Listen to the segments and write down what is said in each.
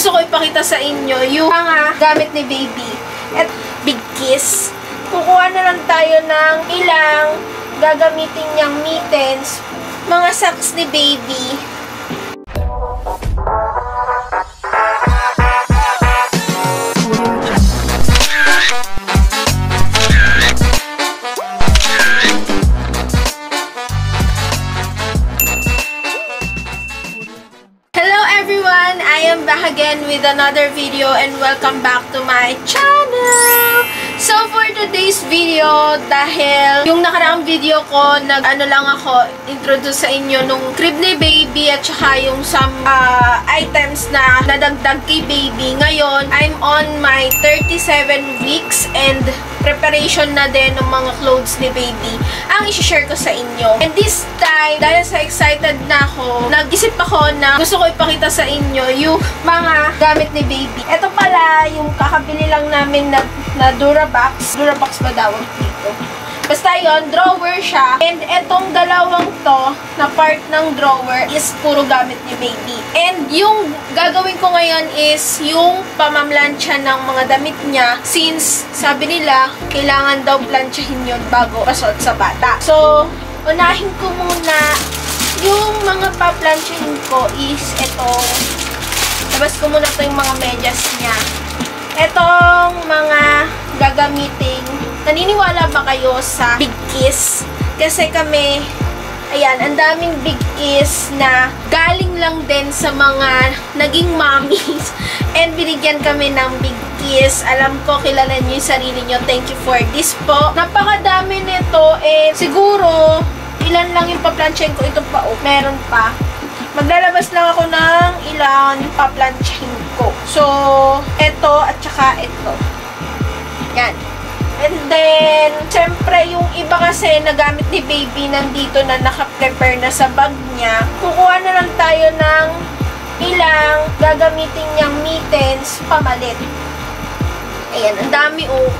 Gusto ko ipakita sa inyo yung mga gamit ni baby. At big kiss. Kukuha na lang tayo ng ilang gagamitin niyang mittens, mga socks ni baby. I am back again with another video and welcome back to my channel! So for today's video, dahil yung nakaraang video ko, nag-ano lang ako, introduce sa inyo nung crib ni baby at saka yung some items na nadagdag kay baby. Ngayon, I'm on my 37 weeks and preparation na din ng mga clothes ni baby ang i-share ko sa inyo. And this time, dahil sa excited na ako, nag-isip ako na gusto ko ipakita sa inyo yung mga gamit ni baby. Ito pala yung kakabili lang namin na Durabox. Durabox ba tawag dito? Basta yun, drawer siya. And etong dalawang to, na part ng drawer, is puro gamit ni baby. And yung gagawin ko ngayon is yung pamamlansya ng mga damit niya. Since, sabi nila, kailangan daw plansyahin yun bago pasuot sa bata. So, unahin ko muna yung mga paplansyahin ko is etong, labas ko muna to yung mga medyas niya. Etong mga gagamitin. Naniniwala ba kayo sa big kiss? Kasi kami, ayan, ang daming big kiss na galing lang din sa mga naging mommies. And binigyan kami ng big kiss. Alam ko, kilala niyo yung sarili niyo. Thank you for this po. Napakadami nito. And siguro, ilan lang yung paplansyahin ko. Ito pa, oh, meron pa. Maglalabas lang ako ng ilan paplansyahin ko. So, ito at saka ito. Yan. And then, syempre, yung iba kasi na gamit ni baby nandito na naka-prepare na sa bag niya. Kukuha na lang tayo ng ilang gagamitin niyang mittens pamalit. Ayan, ang dami oh.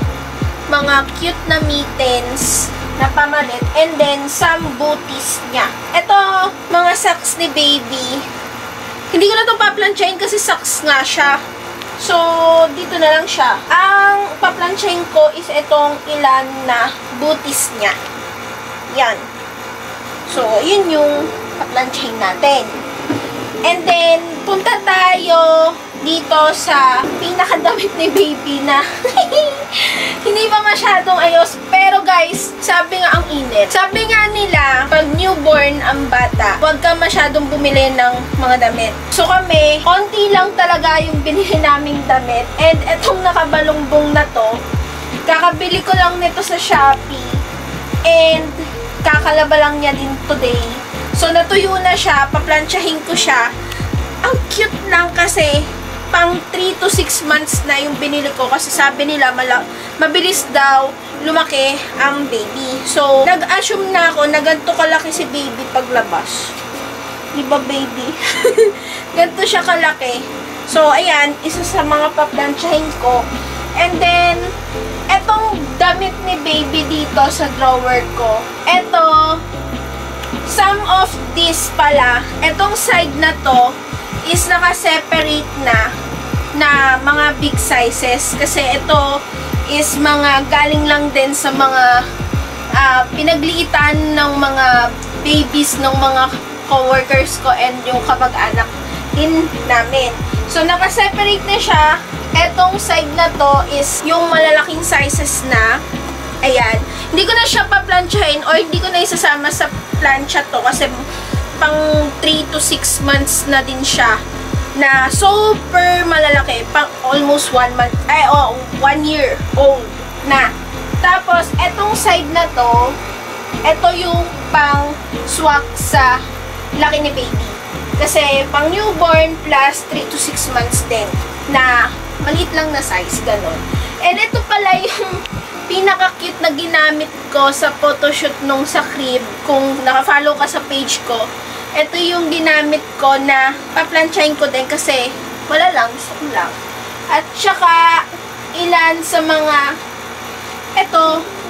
Mga cute na mittens na pamalit. And then, some booties niya. Ito, mga socks ni baby. Hindi ko na ito paplansyahin kasi socks nga siya. So, dito na lang siya. Ang paplansyahin ko is itong ilan na booties niya. Yan. So, yun yung paplansyahin natin. And then, punta tayo dito sa pinakadamit ni baby na hindi pa masyadong ayos. Pero guys, sabi nga ang init. Sabi nga nila, pag newborn ang bata, huwag ka masyadong bumili ng mga damit. So kami, konti lang talaga yung binili naming damit. And etong nakabalungbong na to, kakabili ko lang nito sa Shopee. And kakalaba lang niya din today. So natuyo na siya, paplansyahin ko siya. Ang cute lang kasi pang 3 to 6 months na yung binili ko kasi sabi nila mabilis daw lumaki ang baby. So, nag-assume na ako na ganito kalaki si baby paglabas. Diba baby? Ganito siya kalaki. So, ayan, isa sa mga paplansyahin ko. And then, etong damit ni baby dito sa drawer ko. Eto, some of this pala, etong side na to, is naka-separate na mga big sizes. Kasi ito is mga galing lang din sa mga pinagliitan ng mga babies ng mga co-workers ko and yung kapag-anak din namin. So, naka-separate na siya. Etong side na to is yung malalaking sizes na. Ayan. Hindi ko na siya paplansyahin or hindi ko na isasama sa plansya to kasi pang 3 to 6 months na din siya na super malalaki, pang almost 1 month, 1 year old na. Tapos, etong side na to, eto yung pang swak sa laki ni baby. Kasi, pang newborn plus 3 to 6 months din na maliit lang na size, ganon. And ito pala yung pinaka-cute na ginamit ko sa photoshoot nung sa crib. Kung naka-follow ka sa page ko, ito yung ginamit ko na paplansyahin ko din kasi wala lang, gusto ko lang. At saka, ilan sa mga, ito,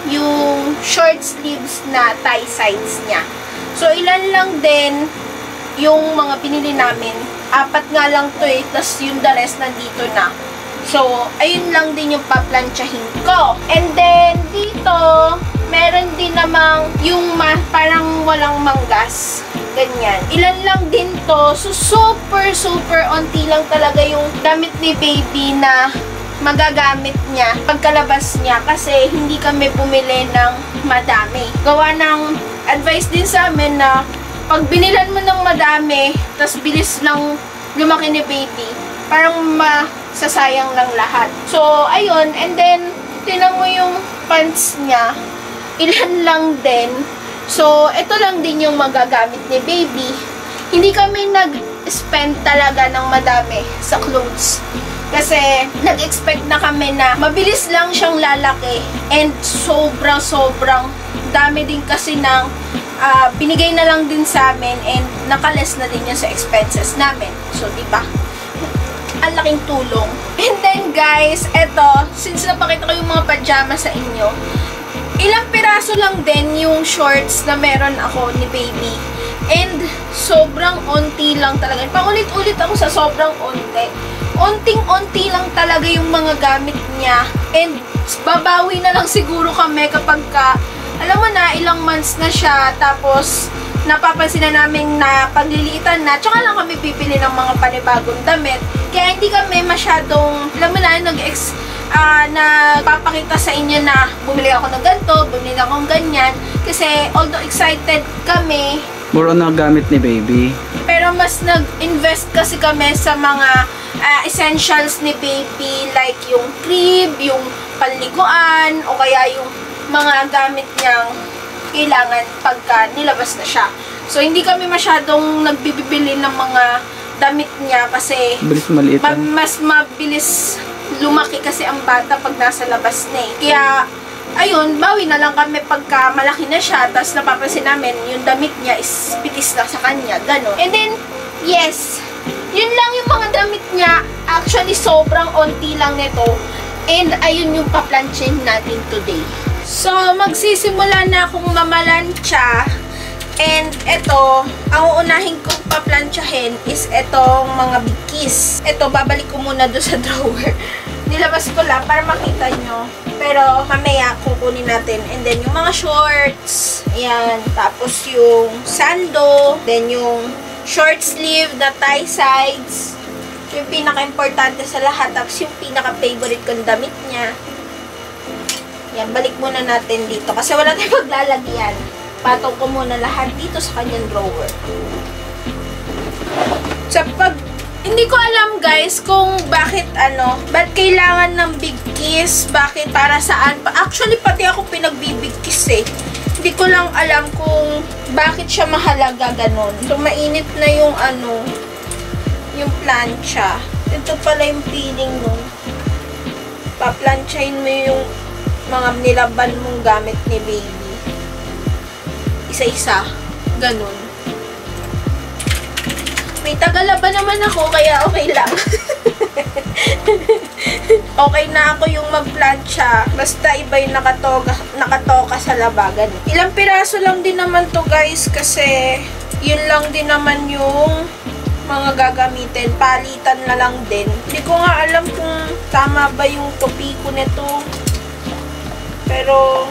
yung short sleeves na tie sides niya. So, ilan lang din yung mga pinili namin 4 nga lang to eh, tas yung the rest nandito na. So, ayun lang din yung paplansyahin ko. And then, dito, meron din namang yung parang walang manggas. Ganyan. Ilan lang din to. So, super onti lang talaga yung damit ni baby na magagamit niya pagkalabas niya kasi hindi kami bumili ng madami. Gawa ng advice din sa amin na pag binilan mo ng madami, tas bilis lang lumaki ni baby, parang masasayang lang lahat. So, ayun. And then, tinan mo yung pants niya. Ilan lang din. So, ito lang din yung magagamit ni baby. Hindi kami nag-spend talaga ng madami sa clothes. Kasi, nag-expect na kami na mabilis lang siyang lalaki. And sobrang dami din kasi ng binigay na lang din sa amin and nakales na din niya sa expenses namin. So, diba? Ang laking tulong. And then, guys, eto, since napakita ko yung mga pajama sa inyo, ilang piraso lang din yung shorts na meron ako ni baby. And, sobrang onti lang talaga. Paulit-ulit ako sa sobrang onti. Onting-onti lang talaga yung mga gamit niya. And, babawi na lang siguro kami kapag alam mo na, ilang months na siya, tapos napapansin na namin na pagliliitan na, tsaka lang kami pipili ng mga panibagong damit. Kaya hindi kami masyadong, alam mo na, nagpapakita sa inyo na bumili ako ng ganito, bumili ako ng ganyan. Kasi although excited kami, more on na gamit ni baby. pero mas nag-invest kasi kami sa mga essentials ni baby, like yung crib, yung panliguan, o kaya yung mga gamit niyang kailangan pagka nilabas na siya. So, hindi kami masyadong nagbibili ng mga damit niya kasi mas mabilis lumaki kasi ang bata pag nasa labas na eh. Kaya, ayun, bawi na lang kami pagka malaki na siya, tapos napapansin namin yung damit niya is pitis na sa kanya, gano'n. And then, yes, yun lang yung mga damit niya. Actually, sobrang onti lang nito. And, ayun yung paplansyahin natin today. So, magsisimula na akong mamalansya. And, ito, ang uunahin kong paplansyahin is itong mga bikis. Ito, babalik ko muna doon sa drawer. Nilabas ko lang para makita nyo. Pero, mamaya kukunin natin. And then, yung mga shorts. Ayan. Tapos, yung sando. Then, yung short sleeve na tie sides. Yung pinaka-importante sa lahat. Tapos, yung pinaka-favorite kong damit niya. Yan, balik muna natin dito. Kasi wala tayong paglalagyan. Patong ko muna lahat dito sa kanyang drawer. So, hindi ko alam guys kung bakit ba't kailangan ng big kiss, bakit, para saan. Actually, pati ako pinagbibig kiss eh. Hindi ko lang alam kung bakit siya mahalaga ganon. So, mainit na yung yung plancha. Ito pala yung feeling nun. Paplansyahin mo yung mga nilaban mong gamit ni baby. Isa-isa. Ganun. May tagalaban naman ako, kaya okay lang. Okay na ako yung magplansya. Basta iba yung nakatoka sa labagan. Ilang piraso lang din naman to guys, kasi yun lang din naman yung mga gagamitin. Palitan na lang din. Hindi ko nga alam kung tama ba yung topi ko nito. Pero,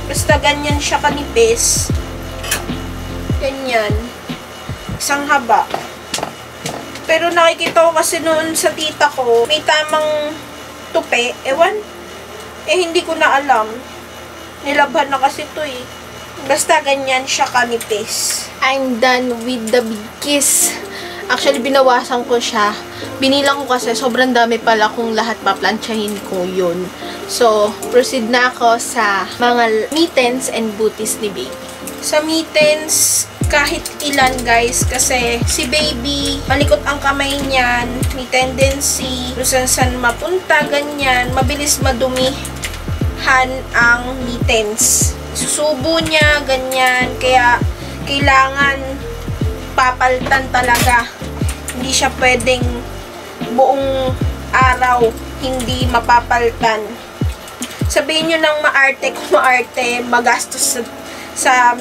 basta ganyan siya kanipis. Ganyan. Isang haba. Pero nakikita ko kasi noon sa tita ko, may tamang tupi. Ewan. Hindi ko na alam. Nilabhan na kasi to eh. Basta ganyan siya kanipis. I'm done with the big kiss. Actually, binawasan ko siya. Binilang ko kasi sobrang dami pala kung lahat paplansyahin ko yun. So, proceed na ako sa mga mittens and booties ni baby. Sa mittens, kahit ilan guys, kasi si baby, malikot ang kamay niyan, may tendency, kung saan mapunta, ganyan, mabilis madumihan ang mittens. Susubo niya, ganyan, kaya kailangan papalitan talaga. Hindi siya pwedeng buong araw hindi mapapalitan. Sabihin nyo ng maarte kung maarte, magastos sa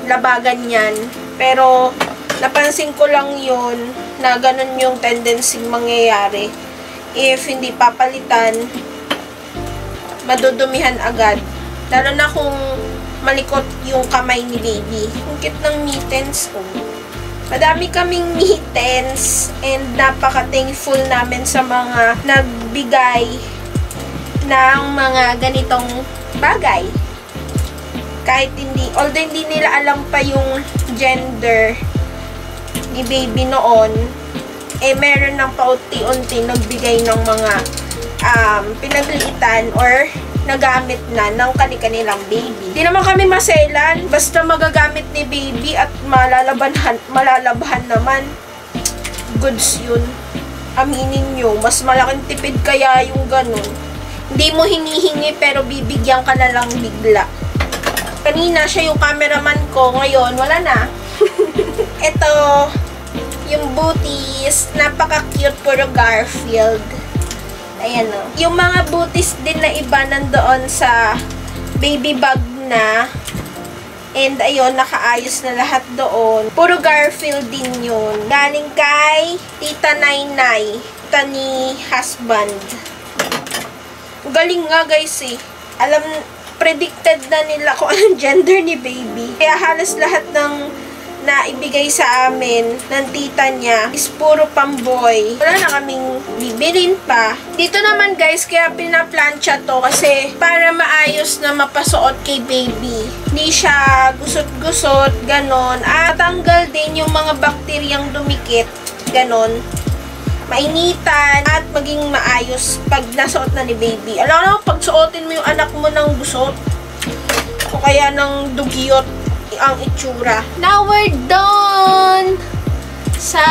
labagan yan. Pero napansin ko lang yun na ganun yung tendency mangyayari. If hindi papalitan, madudumihan agad. Lalo na kung malikot yung kamay ni baby. Ang cute ng mittens, oh. Madami kaming mittens and napaka-thankful namin sa mga nagbigay ng mga ganitong bagay. Kahit hindi, although hindi nila alam pa yung gender ni baby noon, eh meron ng paunti-unti nagbigay ng mga pinagliitan or nagamit na ng kanilang baby. Di naman kami maselan, basta magagamit ni baby at malalabhan naman. Goods yun. Aminin nyo, mas malaking tipid kaya yung ganun. Hindi mo hinihingi pero bibigyan ka na lang bigla. Kanina siya yung cameraman ko, ngayon wala na. Ito, yung booties, napaka-cute, puro Garfield. Ayan o. Yung mga booties din na iba nandoon sa baby bag na. And ayun, nakaayos na lahat doon. Puro Garfield din yun. Galing kay Tita Nainay. Tita ni husband. Galing nga guys eh. Predicted na nila kung anong gender ni baby. Kaya halos lahat ng na ibigay sa amin ng tita niya is puro pamboy. Wala na kaming bibilin pa. Dito naman guys, kaya pinaplansya to kasi para maayos na mapasuot kay baby. Hindi siya gusot-gusot, ganon. At tanggal din yung mga bakteryang dumikit, ganon. Mainitan at maging maayos pag nasuot na ni baby. Alam mo, pag suotin mo yung anak mo ng gusot o kaya ng dugyot ang itsura. Now we're done sa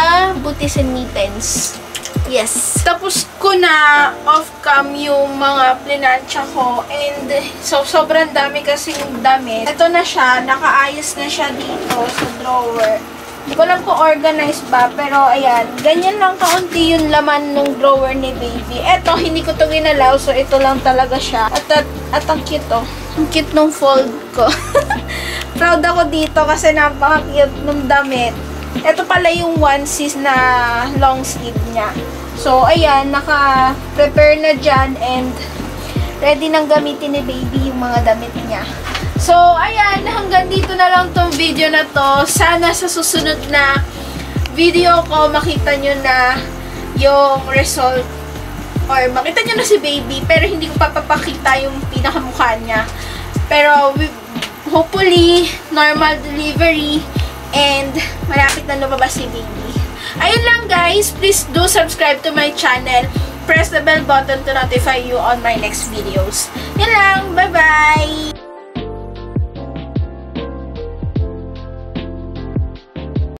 booties and mittens. Yes. Tapos ko na off-cam yung mga plinansya ko and so sobrang dami kasing damit. Ito na siya, nakaayos na siya dito sa drawer. Hindi ko alam kung organized ba, pero ayan, ganyan lang kaunti yung laman ng drawer ni baby. Ito, hindi ko ito ginalaw, so ito lang talaga siya. At ang cute oh. Ang cute nung fold ko. Proud ako dito kasi napaka-cute nung damit. Ito pala yung onesies na long sleeve niya. So, ayan, naka-prepare na dyan and ready nang gamitin ni baby yung mga damit niya. So, ayan, hanggang dito na lang tong video na to. Sana sa susunod na video ko, makita nyo na yung result. Or makita nyo na si baby, pero hindi ko papapakita yung pinakamukha niya. Pero, hopefully, normal delivery and malapit na lumabas si baby. Ayun lang guys, please do subscribe to my channel. Press the bell button to notify you on my next videos. Yan lang, bye-bye!